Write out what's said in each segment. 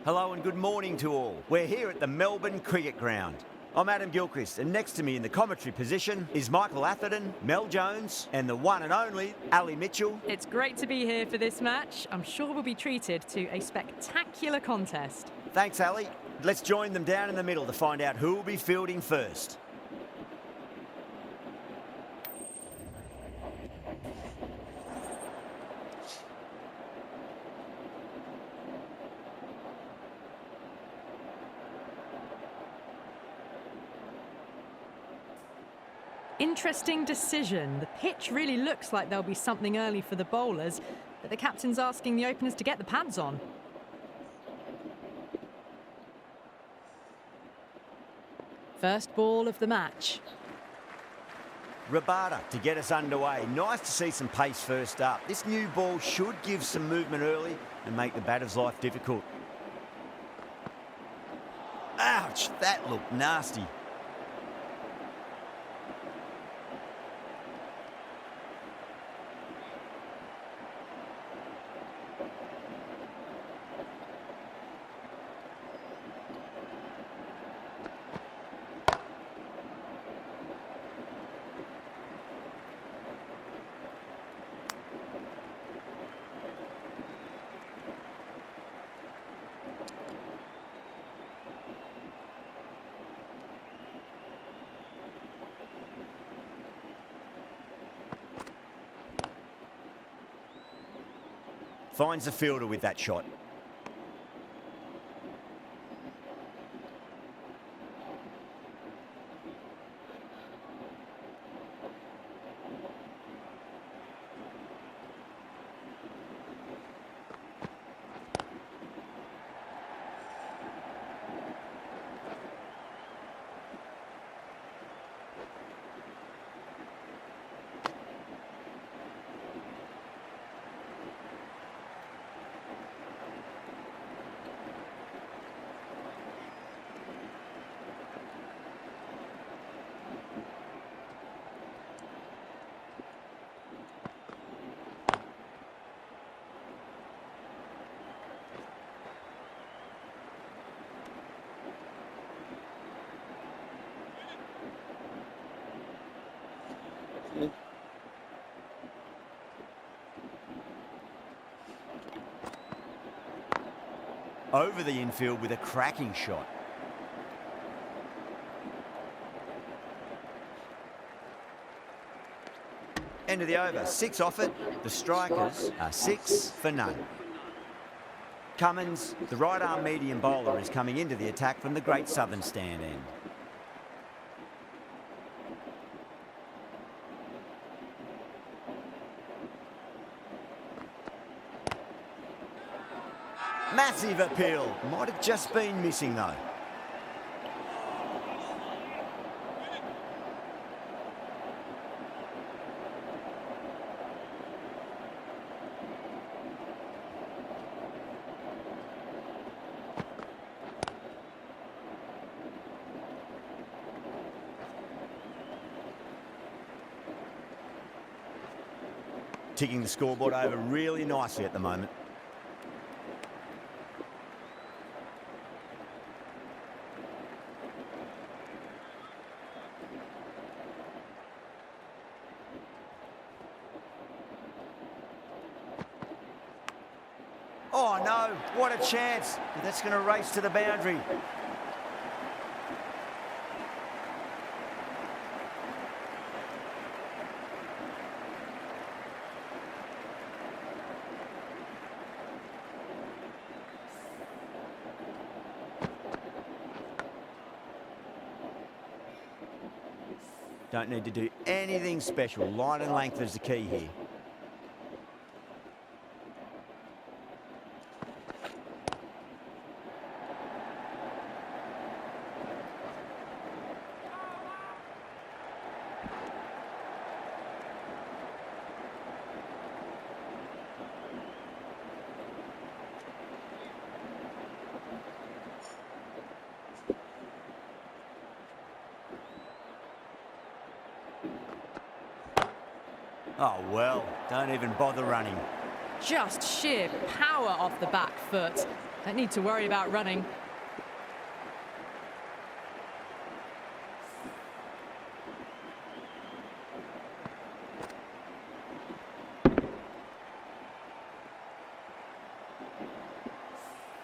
Hello and good morning to all. We're here at the Melbourne Cricket Ground. I'm Adam Gilchrist, and next to me in the commentary position is Michael Atherton, Mel Jones, and the one and only Ali Mitchell. It's great to be here for this match. I'm sure we'll be treated to a spectacular contest. Thanks, Ali. Let's join them down in the middle to find out who will be fielding first. Interesting decision. The pitch really looks like there'll be something early for the bowlers, but the captain's asking the openers to get the pads on. First ball of the match. Rabada to get us underway. Nice to see some pace first up. This new ball should give some movement early and make the batter's life difficult. Ouch, that looked nasty. Finds the fielder with that shot. Over the infield with a cracking shot. End of the over, 6 off it. The Strikers are 6 for none. Cummins, the right-arm medium bowler, is coming into the attack from the Great Southern Stand end. Massive appeal. Might have just been missing though. Ticking the scoreboard over really nicely at the moment. Oh no, what a chance. That's going to race to the boundary. Don't need to do anything special. Line and length is the key here. Oh, well, don't even bother running. Just sheer power off the back foot. Don't need to worry about running.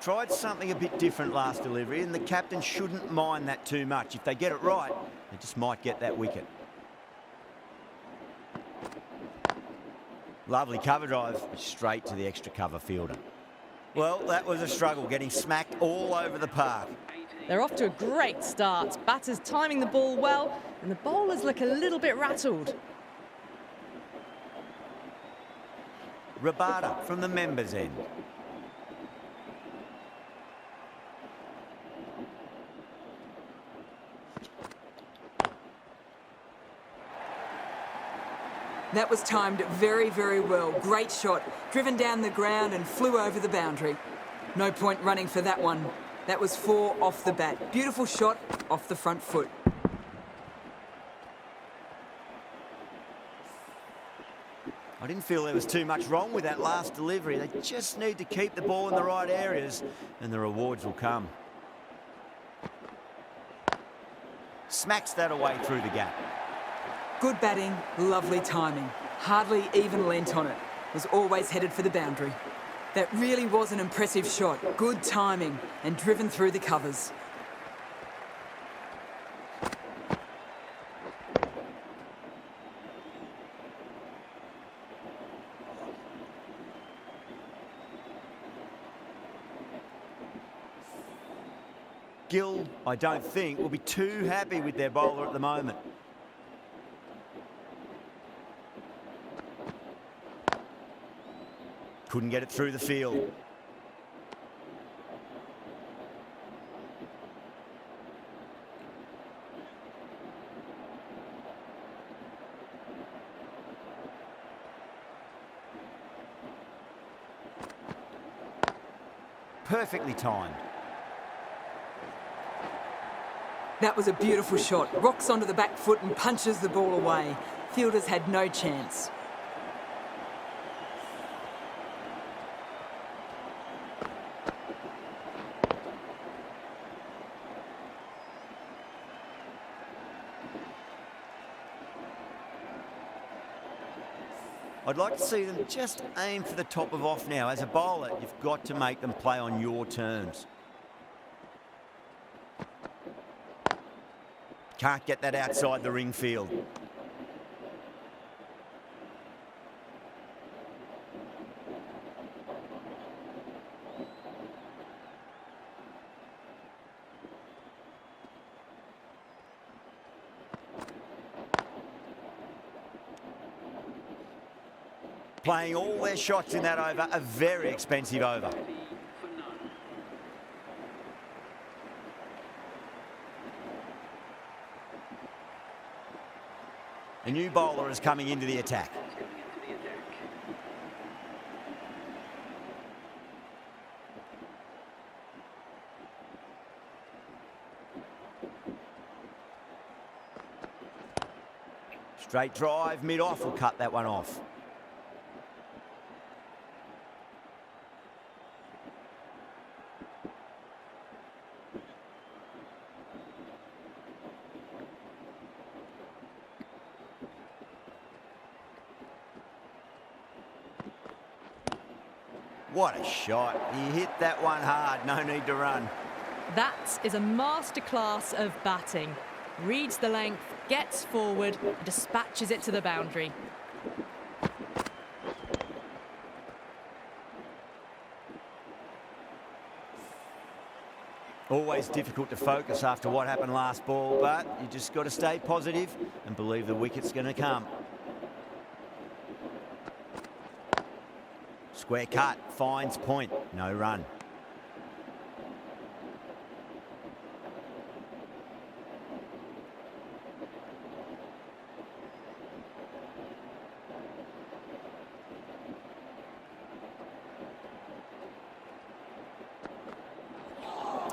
Tried something a bit different last delivery, and the captain shouldn't mind that too much. If they get it right, they just might get that wicket. Lovely cover drive, straight to the extra cover fielder. Well, that was a struggle, getting smacked all over the park. They're off to a great start. Batters timing the ball well, and the bowlers look a little bit rattled. Rabada from the members' end. That was timed very, very well. Great shot. Driven down the ground and flew over the boundary. No point running for that one. That was 4 off the bat. Beautiful shot off the front foot. I didn't feel there was too much wrong with that last delivery. They just need to keep the ball in the right areas and the rewards will come. Smacks that away through the gap. Good batting, lovely timing. Hardly even lent on it. Was always headed for the boundary. That really was an impressive shot. Good timing and driven through the covers. Gill, I don't think, will be too happy with their bowler at the moment. Couldn't get it through the field. Perfectly timed. That was a beautiful shot. Rocks onto the back foot and punches the ball away. Fielders had no chance. I'd like to see them just aim for the top of off now. As a bowler, you've got to make them play on your terms. Can't get that outside the ring field. Playing all their shots in that over, a very expensive over. A new bowler is coming into the attack. Straight drive, mid-off will cut that one off. What a shot. He hit that one hard, no need to run. That is a masterclass of batting. Reads the length, gets forward, and dispatches it to the boundary. Always difficult to focus after what happened last ball, but you just got to stay positive and believe the wicket's going to come. Square cut, finds point, no run.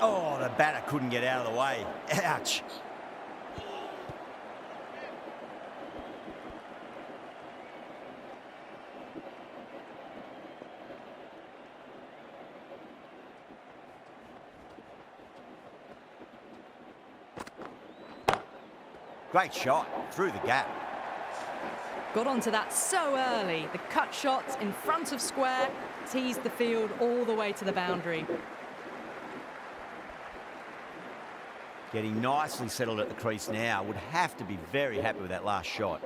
Oh, the batter couldn't get out of the way. Ouch. Great shot through the gap. Got onto that so early. The cut shot in front of square teased the field all the way to the boundary. Getting nicely settled at the crease now. Would have to be very happy with that last shot.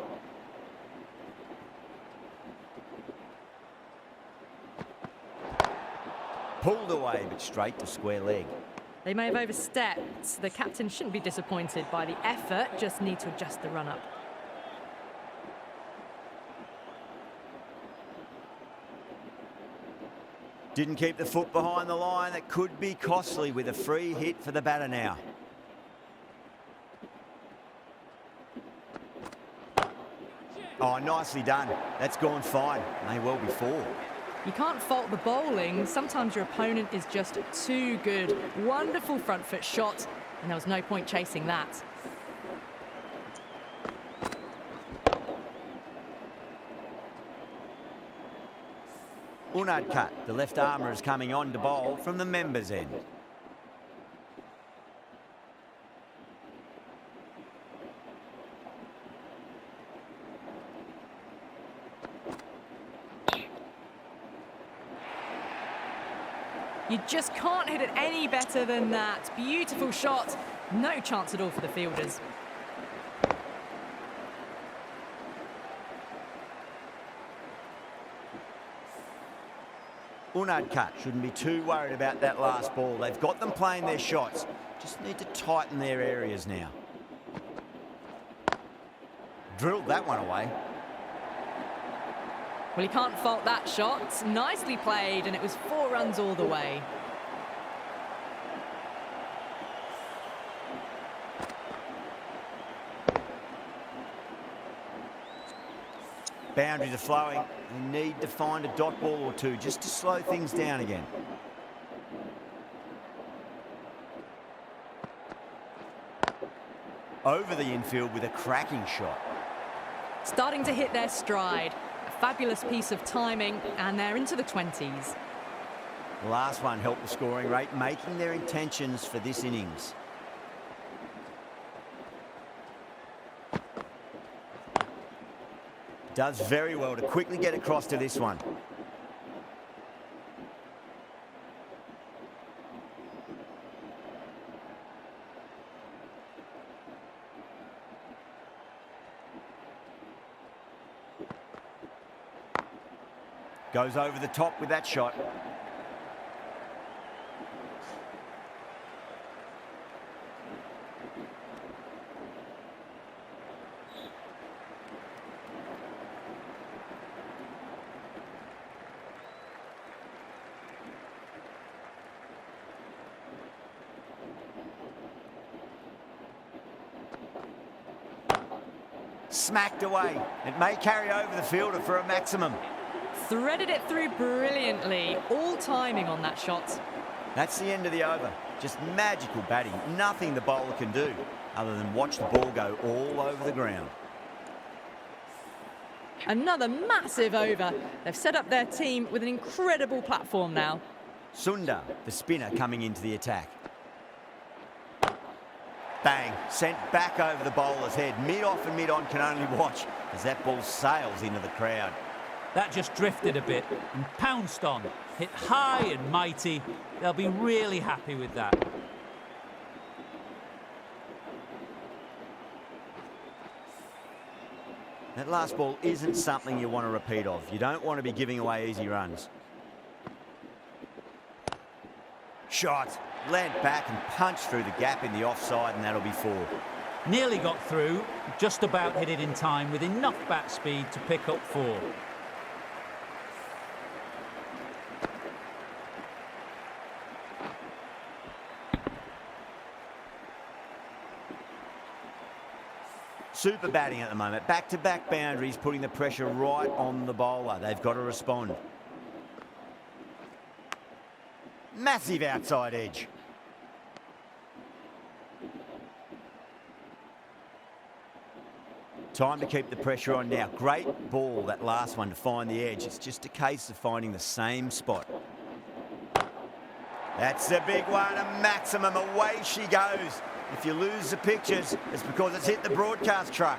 Pulled away, but straight to square leg. They may have overstepped. The captain shouldn't be disappointed by the effort, just need to adjust the run-up. Didn't keep the foot behind the line. That could be costly with a free hit for the batter now. Oh, nicely done. That's gone fine. May well be 4. You can't fault the bowling. Sometimes your opponent is just too good. Wonderful front foot shot, and there was no point chasing that. Unad cut. The left armour is coming on to bowl from the members' end. You just can't hit it any better than that. Beautiful shot. No chance at all for the fielders. Unad cut. Shouldn't be too worried about that last ball. They've got them playing their shots. Just need to tighten their areas now. Drilled that one away. Well, you can't fault that shot. Nicely played, and it was 4 runs all the way. Boundaries are flowing. They need to find a dot ball or two just to slow things down again. Over the infield with a cracking shot. Starting to hit their stride. A fabulous piece of timing, and they're into the 20s. The last one helped the scoring rate, making their intentions for this innings. Does very well to quickly get across to this one. Goes over the top with that shot. Smacked away. It may carry over the fielder for a maximum. Threaded it through brilliantly. All timing on that shot. That's the end of the over. Just magical batting. Nothing the bowler can do other than watch the ball go all over the ground. Another massive over. They've set up their team with an incredible platform now. Sundar, the spinner, coming into the attack. Bang, sent back over the bowler's head. Mid-off and mid-on can only watch as that ball sails into the crowd. That just drifted a bit and pounced on. Hit high and mighty. They'll be really happy with that. That last ball isn't something you want to repeat of. You don't want to be giving away easy runs. Shot. Leant back and punched through the gap in the offside, and that'll be 4. Nearly got through, just about hit it in time with enough bat speed to pick up 4. Super batting at the moment. Back-to-back boundaries, putting the pressure right on the bowler. They've got to respond. Massive outside edge. Time to keep the pressure on now. Great ball, that last one, to find the edge. It's just a case of finding the same spot. That's a big one, a maximum. Away she goes. If you lose the pictures, it's because it's hit the broadcast truck.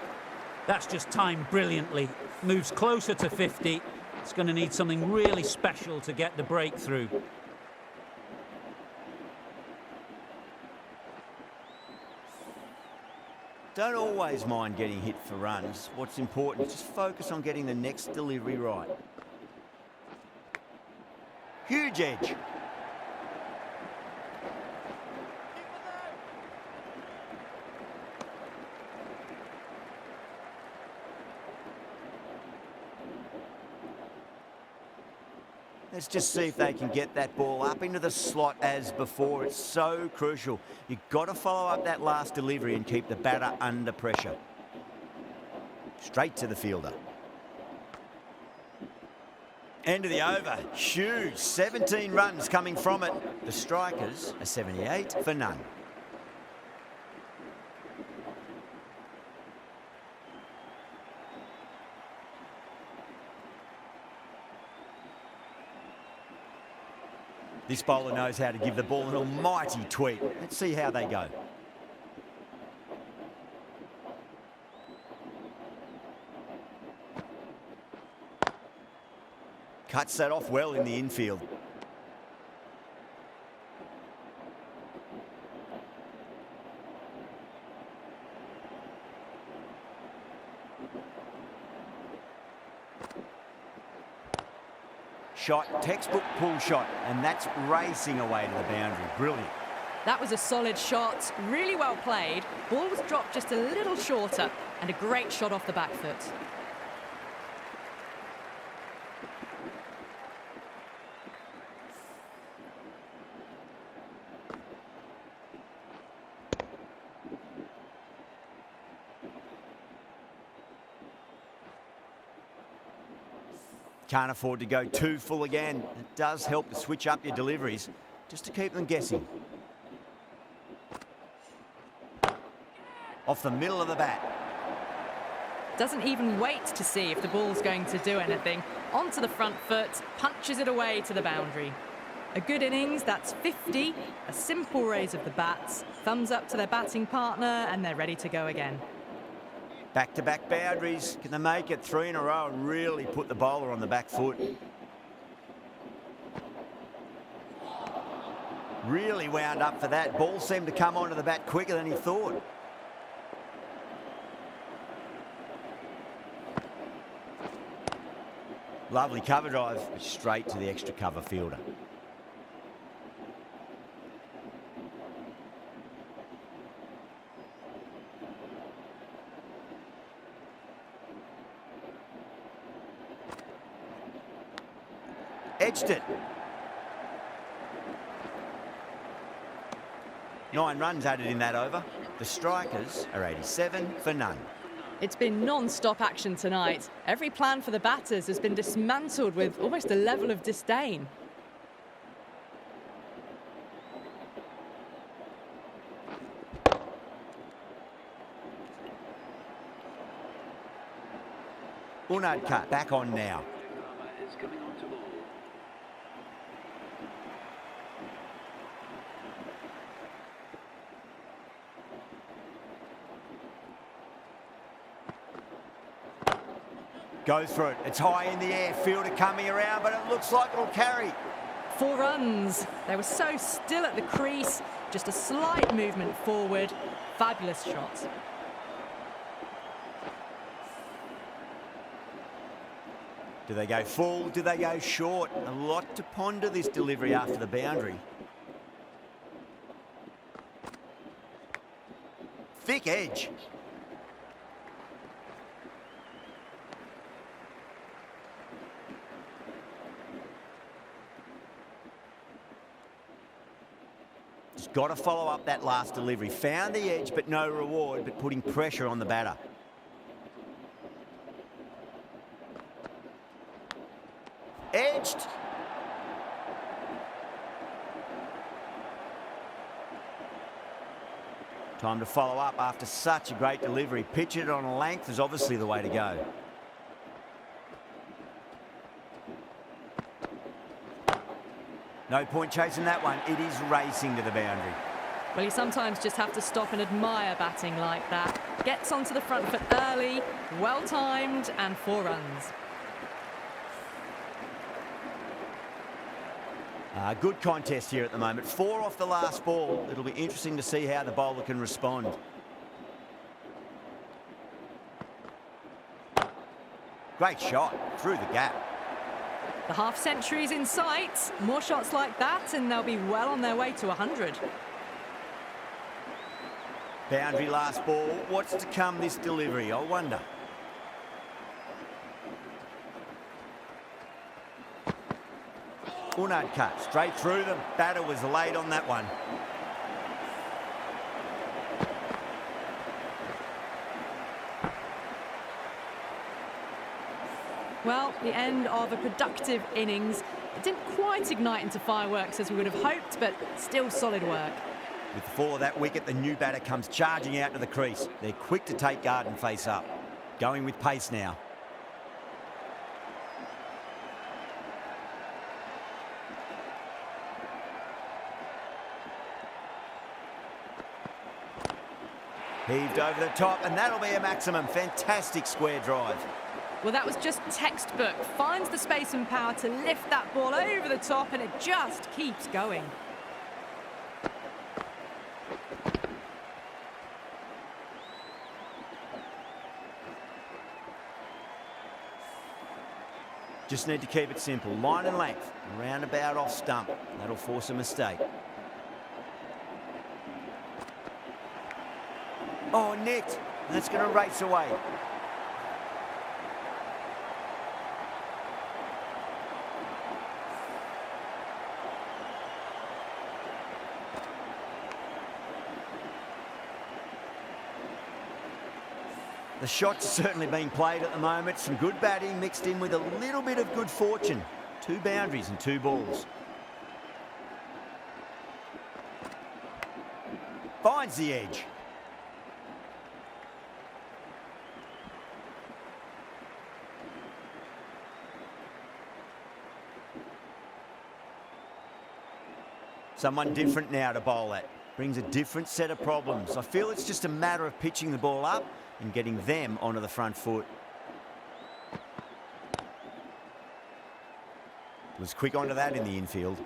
That's just timed brilliantly. Moves closer to 50. It's going to need something really special to get the breakthrough. Don't always mind getting hit for runs. What's important is just focus on getting the next delivery right. Huge edge. Let's just see if they can get that ball up into the slot as before. It's so crucial. You've got to follow up that last delivery and keep the batter under pressure. Straight to the fielder. End of the over. Huge. 17 runs coming from it. The Strikers are 78 for none. This bowler knows how to give the ball an almighty tweak. Let's see how they go. Cuts that off well in the infield. Shot, textbook pull shot, and that's racing away to the boundary. Brilliant. That was a solid shot, really well played. Ball was dropped just a little shorter, and a great shot off the back foot. Can't afford to go too full again. It does help to switch up your deliveries, just to keep them guessing. Off the middle of the bat. Doesn't even wait to see if the ball's going to do anything. Onto the front foot, punches it away to the boundary. A good innings, that's 50. A simple raise of the bats. Thumbs up to their batting partner, and they're ready to go again. Back-to-back boundaries. Can they make it 3 in a row and really put the bowler on the back foot? Really wound up for that. Ball seemed to come onto the bat quicker than he thought. Lovely cover drive, but straight to the extra cover fielder. Edged it. 9 runs added in that over. The Strikers are 87 for none. It's been non-stop action tonight. Every plan for the batters has been dismantled with almost a level of disdain. Unad cut back on now. Goes for it. It's high in the air. Fielder coming around, but it looks like it'll carry. 4 runs. They were so still at the crease. Just a slight movement forward. Fabulous shot. Do they go full? Do they go short? A lot to ponder this delivery after the boundary. Thick edge. Just got to follow up that last delivery. Found the edge, but no reward, but putting pressure on the batter. Edged. Time to follow up after such a great delivery. Pitch it on a length is obviously the way to go. No point chasing that one. It is racing to the boundary. Well, you sometimes just have to stop and admire batting like that. Gets onto the front foot early, well-timed, and 4 runs. Good contest here at the moment. 4 off the last ball. It'll be interesting to see how the bowler can respond. Great shot through the gap. The half-century's in sight. More shots like that, and they'll be well on their way to 100. Boundary last ball. What's to come this delivery, I wonder. Unad cut straight through them. Batter was late on that one. Well, the end of a productive innings. It didn't quite ignite into fireworks as we would have hoped, but still solid work. With the fall of that wicket, the new batter comes charging out to the crease. They're quick to take guard and face up. Going with pace now. Heaved over the top, and that'll be a maximum. Fantastic square drive. Well, that was just textbook. Finds the space and power to lift that ball over the top, and it just keeps going. Just need to keep it simple. Line and length. Roundabout off stump. That'll force a mistake. Oh, nicked. That's going to race away. The shot's certainly being played at the moment. Some good batting mixed in with a little bit of good fortune. 2 boundaries and 2 balls. Finds the edge. Someone different now to bowl at. Brings a different set of problems. I feel it's just a matter of pitching the ball up and getting them onto the front foot. Was quick onto that in the infield.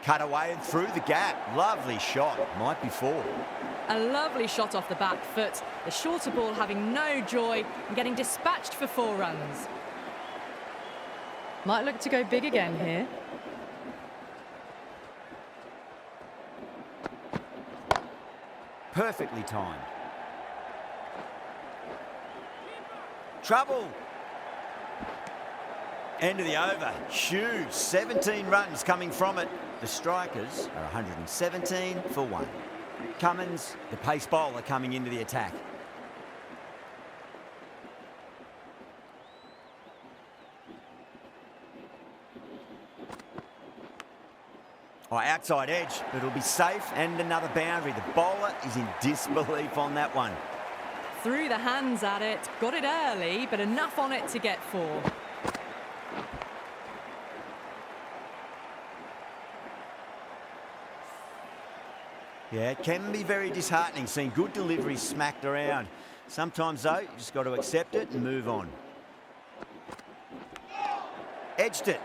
Cut away and through the gap. Lovely shot. Might be 4. A lovely shot off the back foot. The shorter ball having no joy and getting dispatched for 4 runs. Might look to go big again here. Perfectly timed. Trouble. End of the over. Huge. 17 runs coming from it. The Strikers are 117 for 1. Cummins, the pace bowler, coming into the attack. Oh, outside edge, but it'll be safe and another boundary. The bowler is in disbelief on that one. Threw the hands at it, got it early, but enough on it to get 4. Yeah, it can be very disheartening seeing good deliveries smacked around. Sometimes, though, you just got to accept it and move on. Edged it.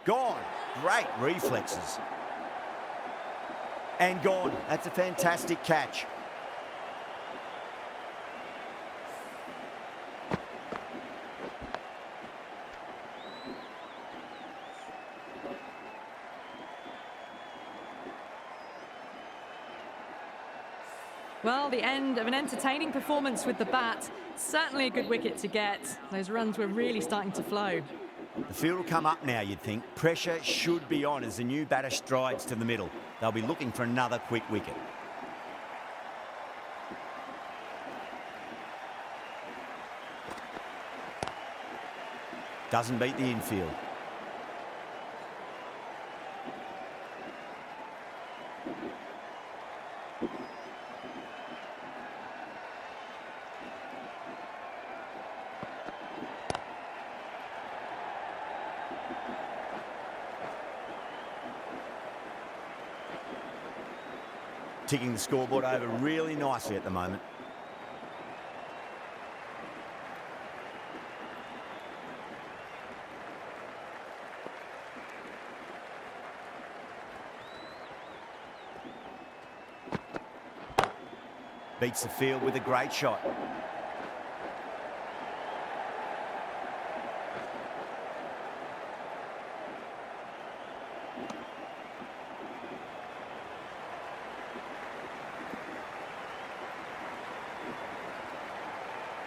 Gone. Great reflexes. And gone. That's a fantastic catch. Well, the end of an entertaining performance with the bat. Certainly a good wicket to get. Those runs were really starting to flow. The field will come up now, you'd think. Pressure should be on as the new batter strides to the middle. They'll be looking for another quick wicket. Doesn't beat the infield. Ticking the scoreboard over really nicely at the moment. Beats the field with a great shot.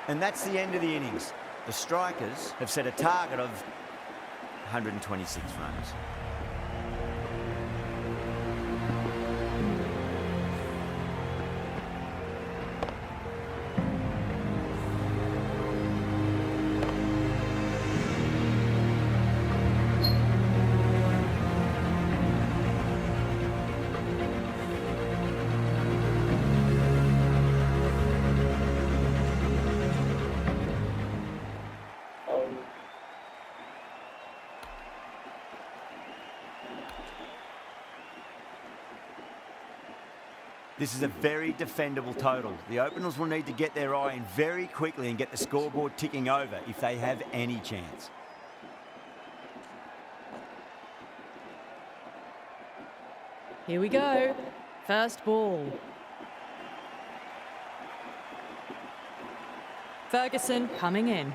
And that's the end of the innings. The Strikers have set a target of 126 runs. This is a very defendable total. The openers will need to get their eye in very quickly and get the scoreboard ticking over if they have any chance. Here we go. First ball. Ferguson coming in.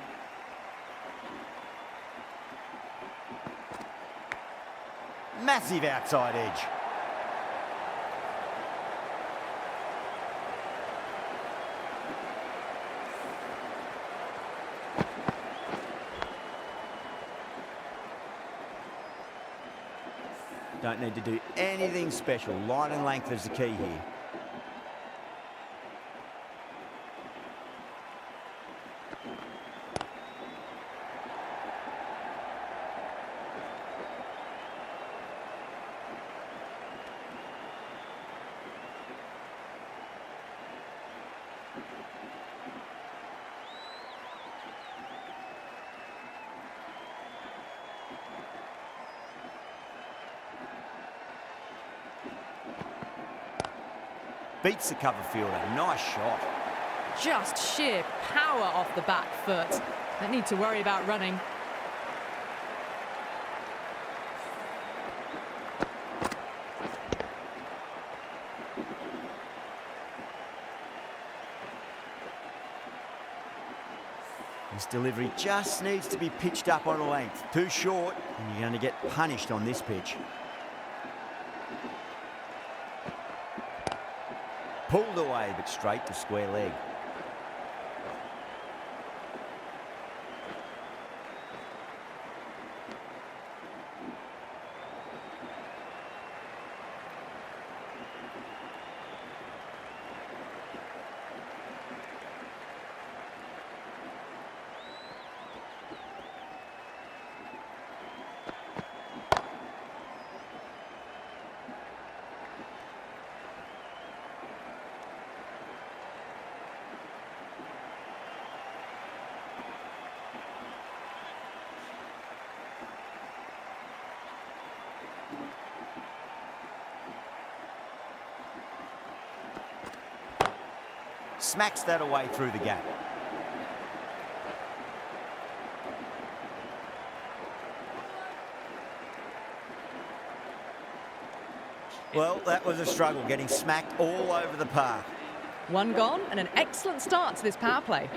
Massive outside edge. Don't need to do anything special. Line and length is the key here. Beats the cover fielder. Nice shot. Just sheer power off the back foot. Don't need to worry about running. This delivery just needs to be pitched up on a length. Too short, and you're going to get punished on this pitch. Pulled away, but straight to square leg. Smacks that away through the gap. Well, that was a struggle, getting smacked all over the park. One gone and an excellent start to this power play.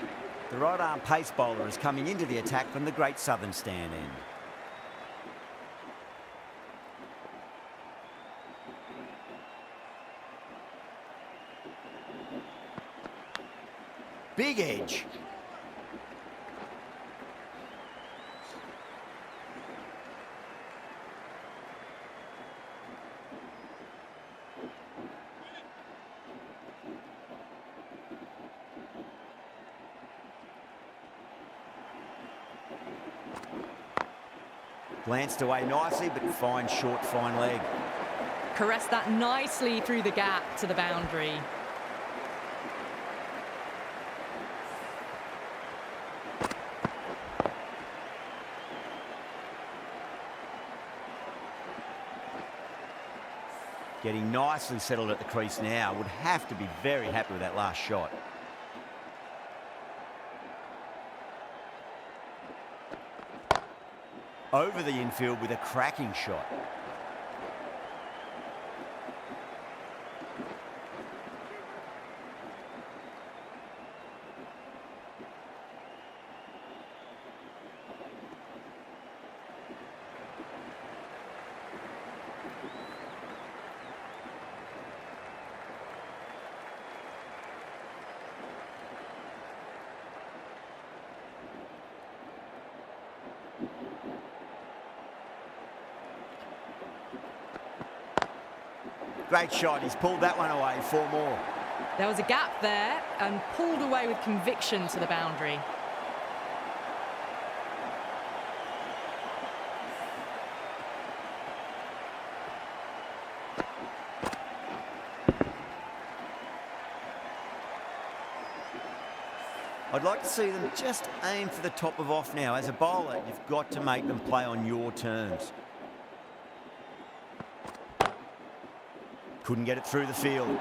The right-arm pace bowler is coming into the attack from the Great Southern stand end. Big edge. Glanced away nicely, but fine short, fine leg. Caressed that nicely through the gap to the boundary. Getting nicely settled at the crease now. Would have to be very happy with that last shot. Over the infield with a cracking shot. Great shot. He's pulled that one away. 4 more. There was a gap there and pulled away with conviction to the boundary. I'd like to see them just aim for the top of off now. As a bowler, you've got to make them play on your terms. Couldn't get it through the field.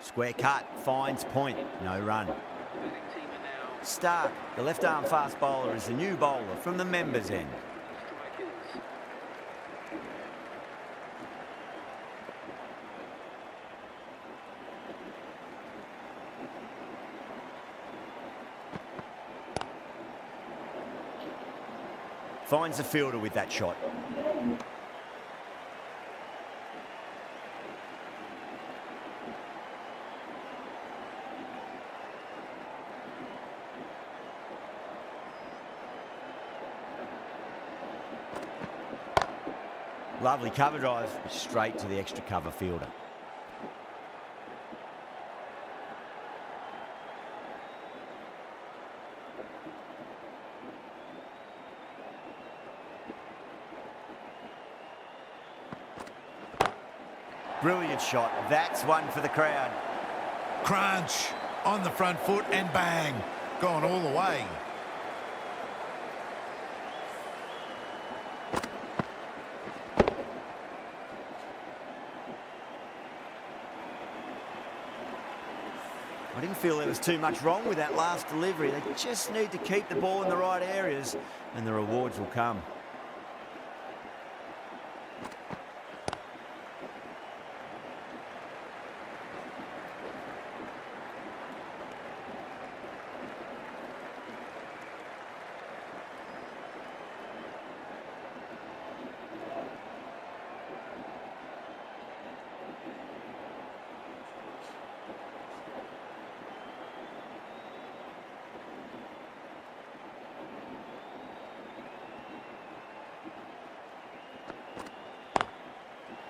Square cut, finds point, no run. Starc, the left-arm fast bowler, is the new bowler from the members' end. Finds the fielder with that shot. Lovely cover drive, straight to the extra cover fielder. Brilliant shot. That's one for the crowd. Crunch on the front foot and bang. Gone all the way. I didn't feel there was too much wrong with that last delivery. They just need to keep the ball in the right areas and the rewards will come.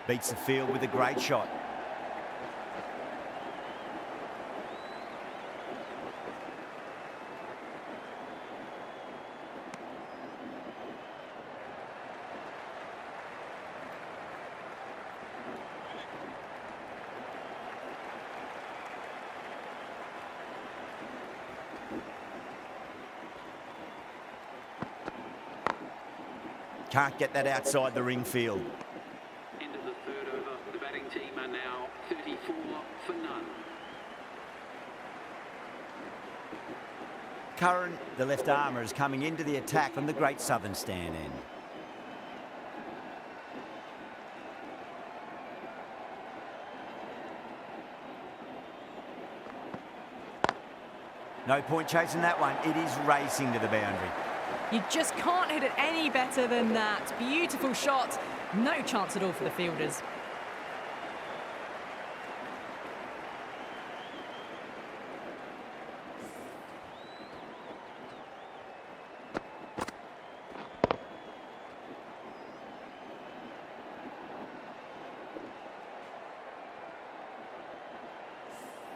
Beats the field with a great shot. Can't get that outside the ring field. Team are now 34 for none. Curran, the left armour, is coming into the attack on the Great Southern stand end. No point chasing that one. It is racing to the boundary. You just can't hit it any better than that. Beautiful shot. No chance at all for the fielders.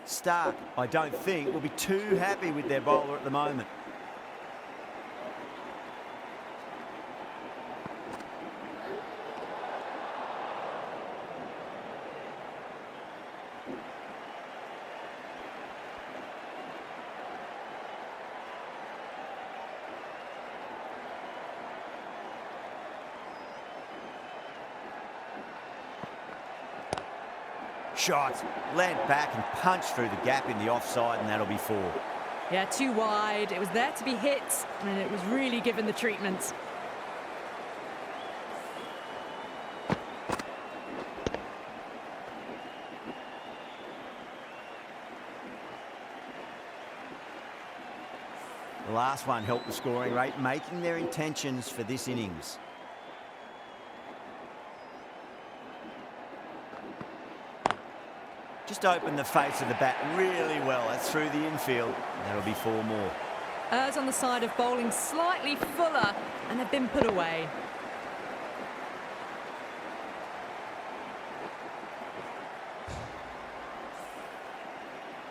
Starc, I don't think, will be too happy with their bowler at the moment. Shot, land back and punch through the gap in the offside, and that'll be 4. Yeah, too wide. It was there to be hit, and it was really given the treatment. The last one helped the scoring rate, making their intentions for this innings. Just opened the face of the bat really well. That's through the infield. That'll be 4 more. Errs on the side of bowling slightly fuller, and they've been put away.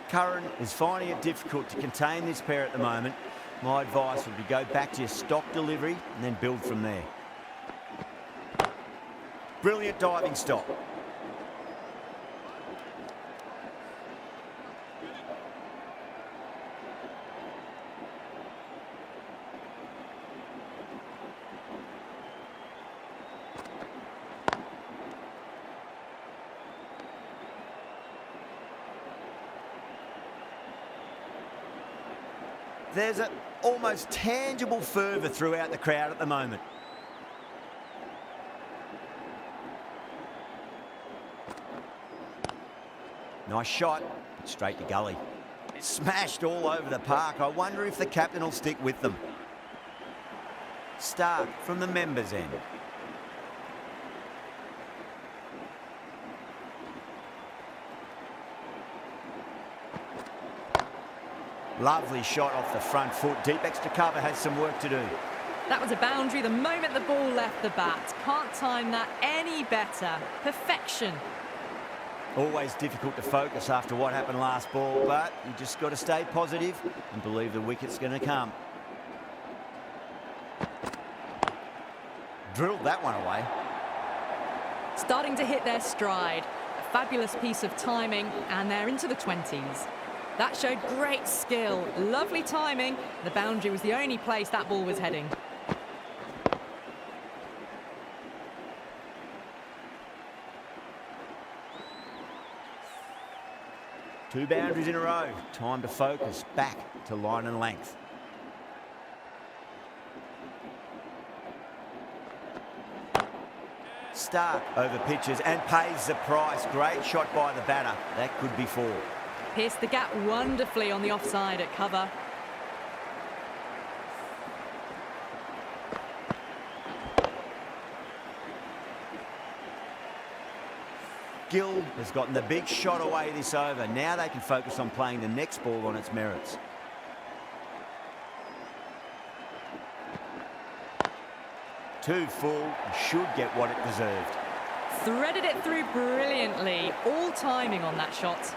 Curran is finding it difficult to contain this pair at the moment. My advice would be go back to your stock delivery and then build from there. Brilliant diving stop. There's an almost tangible fervour throughout the crowd at the moment. Nice shot, straight to gully. Smashed all over the park. I wonder if the captain will stick with them. Starc from the members' end. Lovely shot off the front foot. Deep extra cover has some work to do. That was a boundary the moment the ball left the bat. Can't time that any better. Perfection. Always difficult to focus after what happened last ball, but you just got to stay positive and believe the wicket's going to come. Drilled that one away. Starting to hit their stride. A fabulous piece of timing, and they're into the 20s. That showed great skill, lovely timing. The boundary was the only place that ball was heading. Two boundaries in a row. Time to focus back to line and length. Starc over pitches and pays the price. Great shot by the batter. That could be 4. Pierced the gap wonderfully on the offside at cover. Gill has gotten the big shot away this over. Now they can focus on playing the next ball on its merits. Too full, should get what it deserved. Threaded it through brilliantly. All timing on that shot.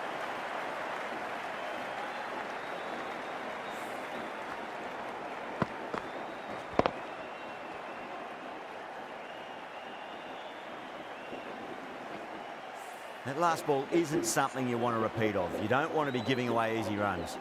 That last ball isn't something you want to repeat of. You don't want to be giving away easy runs.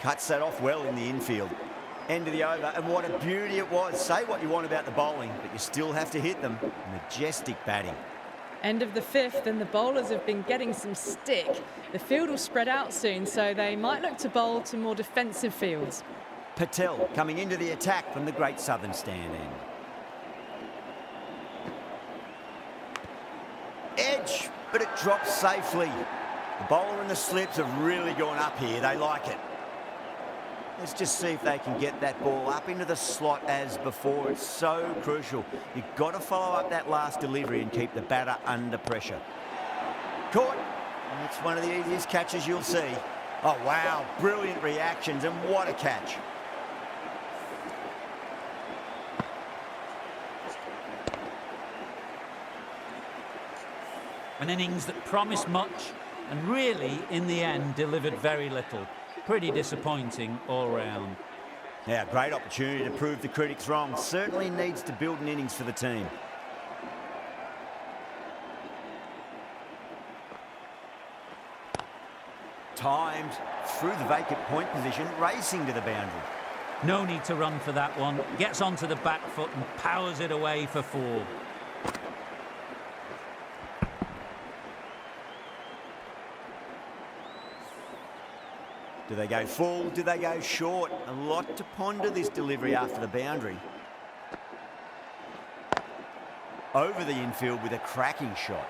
Cuts that off well in the infield. End of the over, and what a beauty it was. Say what you want about the bowling, but you still have to hit them. Majestic batting. End of the 5th, and the bowlers have been getting some stick. The field will spread out soon, so they might look to bowl to more defensive fields. Patel coming into the attack from the Great Southern Stand end. Edge but it drops safely. The bowler and the slips have really gone up here. They like it. Let's just see if they can get that ball up into the slot as before. It's so crucial. You've got to follow up that last delivery and keep the batter under pressure. Caught. It's one of the easiest catches you'll see. Oh, wow. Brilliant reactions, and what a catch. An innings that promised much and really, in the end, delivered very little. Pretty disappointing all round. Yeah, great opportunity to prove the critics wrong. Certainly needs to build an innings for the team. Timed through the vacant point position, racing to the boundary. No need to run for that one. Gets onto the back foot and powers it away for 4. Do they go full? Do they go short? A lot to ponder this delivery after the boundary. Over the infield with a cracking shot.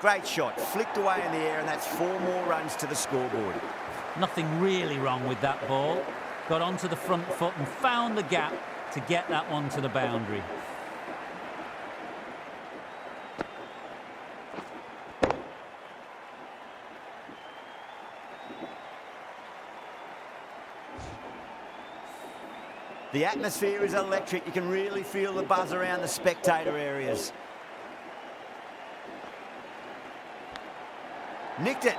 Great shot, flicked away in the air, and that's 4 more runs to the scoreboard. Nothing really wrong with that ball. Got onto the front foot and found the gap to get that one to the boundary. The atmosphere is electric. You can really feel the buzz around the spectator areas. Nicked it.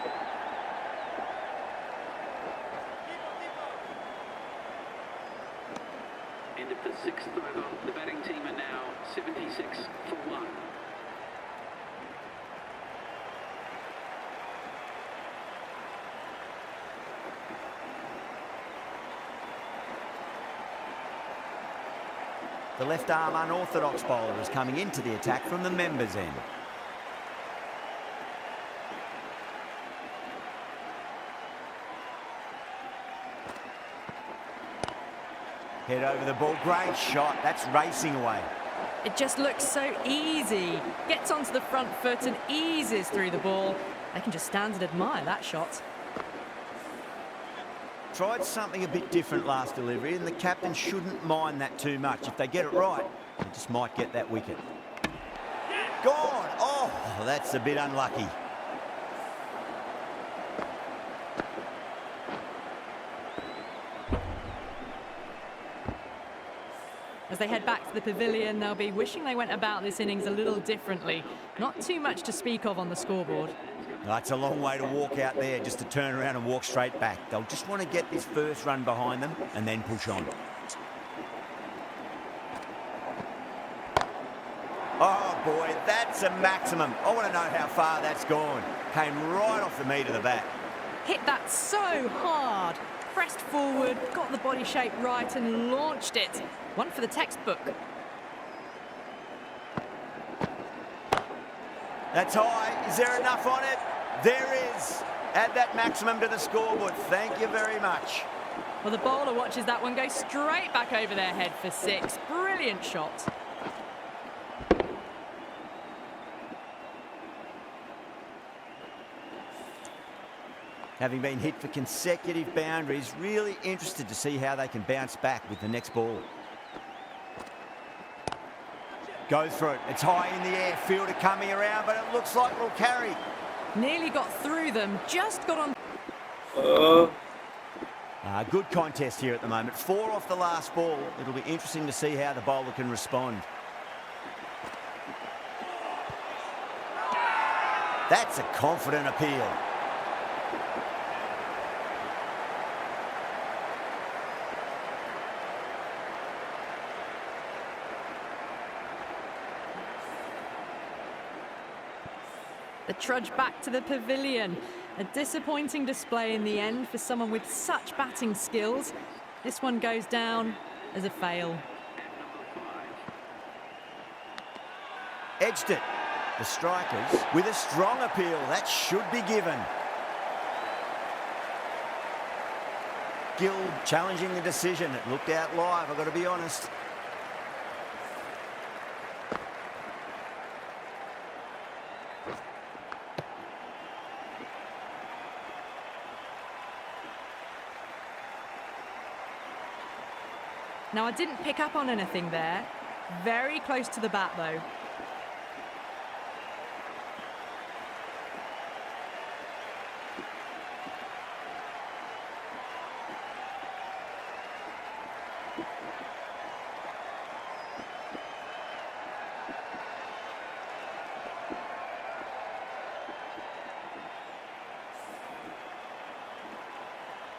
End of the 6th over. The batting team are now 76 for 1. The left-arm unorthodox bowler is coming into the attack from the members' end. Head over the ball, great shot, that's racing away. It just looks so easy. Gets onto the front foot and eases through the ball. They can just stand and admire that shot. Tried something a bit different last delivery, and the captain shouldn't mind that too much. If they get it right, they just might get that wicket. Gone! Oh, that's a bit unlucky. As they head back to the pavilion, they'll be wishing they went about this innings a little differently. Not too much to speak of on the scoreboard. That's a long way to walk out there just to turn around and walk straight back. They'll just want to get this first run behind them and then push on. Oh boy, that's a maximum. I want to know how far that's gone. Came right off the meat of the bat. Hit that so hard. Pressed forward, got the body shape right and launched it. One for the textbook. That's high. Is there enough on it? There is. Add that maximum to the scoreboard. Thank you very much. Well, the bowler watches that one go straight back over their head for 6. Brilliant shot. Having been hit for consecutive boundaries, really interested to see how they can bounce back with the next ball. Go for it. It's high in the air. Fielder coming around, but it looks like it'll carry. Nearly got through them. Just got on. Good contest here at the moment. 4 off the last ball. It'll be interesting to see how the bowler can respond. That's a confident appeal. The trudge back to the pavilion. A disappointing display in the end for someone with such batting skills. This one goes down as a fail. Edged it. The Strikers with a strong appeal. That should be given. Gill challenging the decision. It looked out live, I've got to be honest. Now, I didn't pick up on anything there. Very close to the bat, though.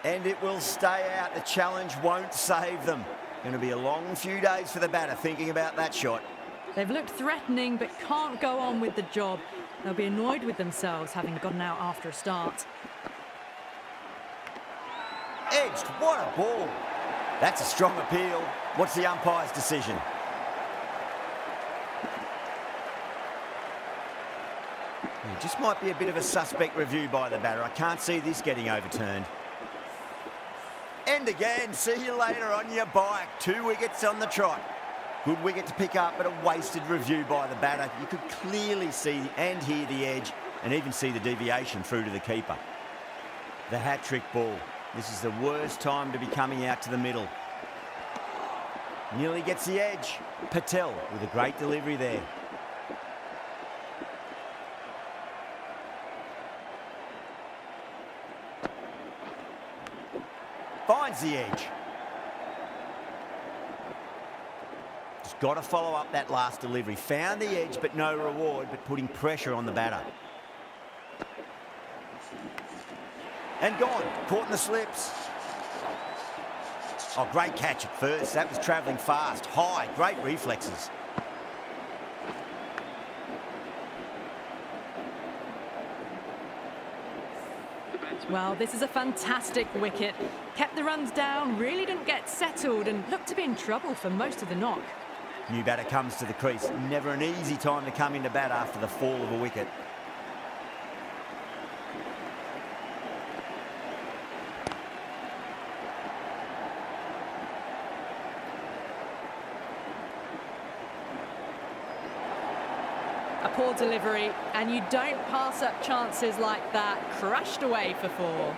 And it will stay out. The challenge won't save them. Going to be a long few days for the batter thinking about that shot. They've looked threatening but can't go on with the job. They'll be annoyed with themselves having gotten out after a start. Edged, what a ball. That's a strong appeal. What's the umpire's decision? It just might be a bit of a suspect review by the batter. I can't see this getting overturned. And again, see you later on your bike. 2 wickets on the trot. Good wicket to pick up, but a wasted review by the batter. You could clearly see and hear the edge and even see the deviation through to the keeper. The hat-trick ball. This is the worst time to be coming out to the middle. Nearly gets the edge. Patel with a great delivery there. Finds the edge. Just got to follow up that last delivery. Found the edge, but no reward, but putting pressure on the batter. And gone. Caught in the slips. Oh, great catch at first. That was travelling fast. High. Great reflexes. Well, this is a fantastic wicket. Kept the runs down, really didn't get settled and looked to be in trouble for most of the knock. New batter comes to the crease. Never an easy time to come into bat after the fall of a wicket. A poor delivery, and you don't pass up chances like that. Crushed away for 4.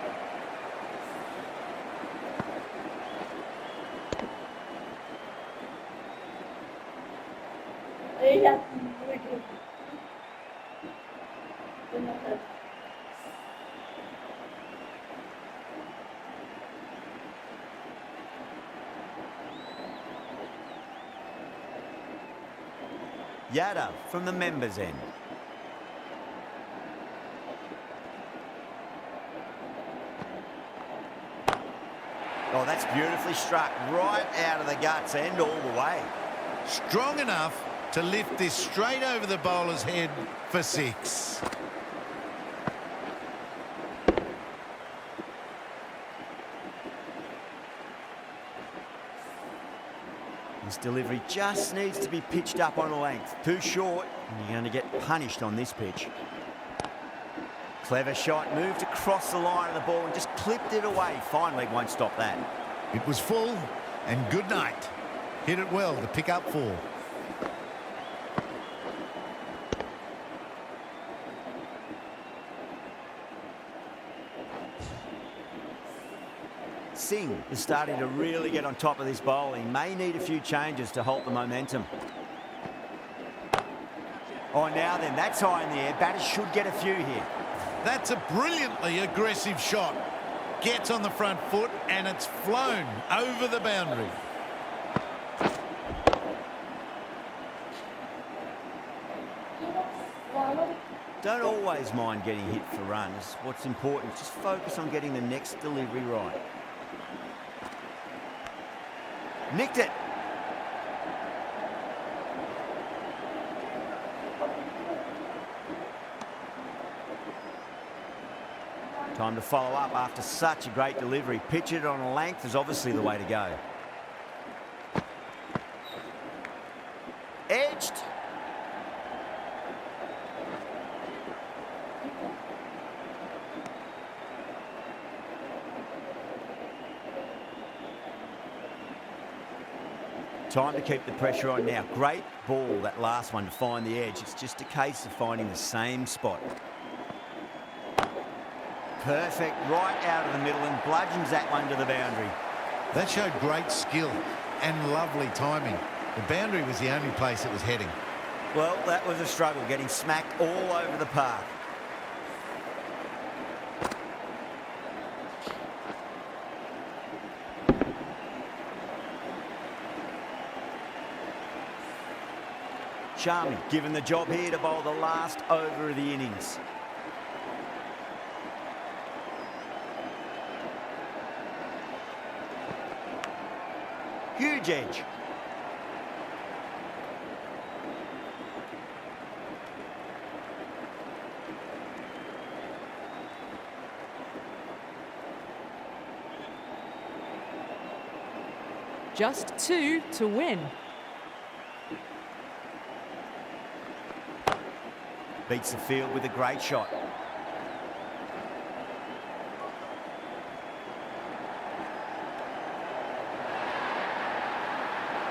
Yada from the members' end. Oh, that's beautifully struck. Right out of the guts and all the way. Strong enough to lift this straight over the bowler's head for 6. This delivery just needs to be pitched up on a length. Too short, and you're going to get punished on this pitch. Clever shot, moved across the line of the ball and just clipped it away. Fine leg won't stop that. It was full, and good night. Hit it well to pick up 4. Singh is starting to really get on top of this bowling. May need a few changes to halt the momentum. Oh, now then, that's high in the air. Batters should get a few here. That's a brilliantly aggressive shot. Gets on the front foot, and it's flown over the boundary. Don't always mind getting hit for runs. What's important is just focus on getting the next delivery right. Nicked it. Time to follow up after such a great delivery. Pitch it on a length is obviously the way to go. Edged. Time to keep the pressure on now. Great ball, that last one, to find the edge. It's just a case of finding the same spot. Perfect, right out of the middle, and bludgeons that one to the boundary. That showed great skill and lovely timing. The boundary was the only place it was heading. Well, that was a struggle, getting smacked all over the park. Shubman given the job here to bowl the last over of the innings. Huge edge. Just 2 to win. Beats the field with a great shot.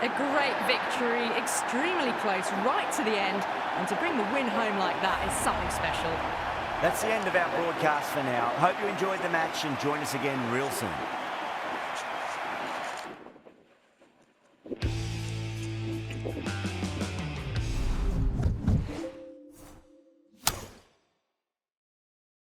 A great victory, extremely close, right to the end. And to bring the win home like that is something special. That's the end of our broadcast for now. Hope you enjoyed the match and join us again real soon.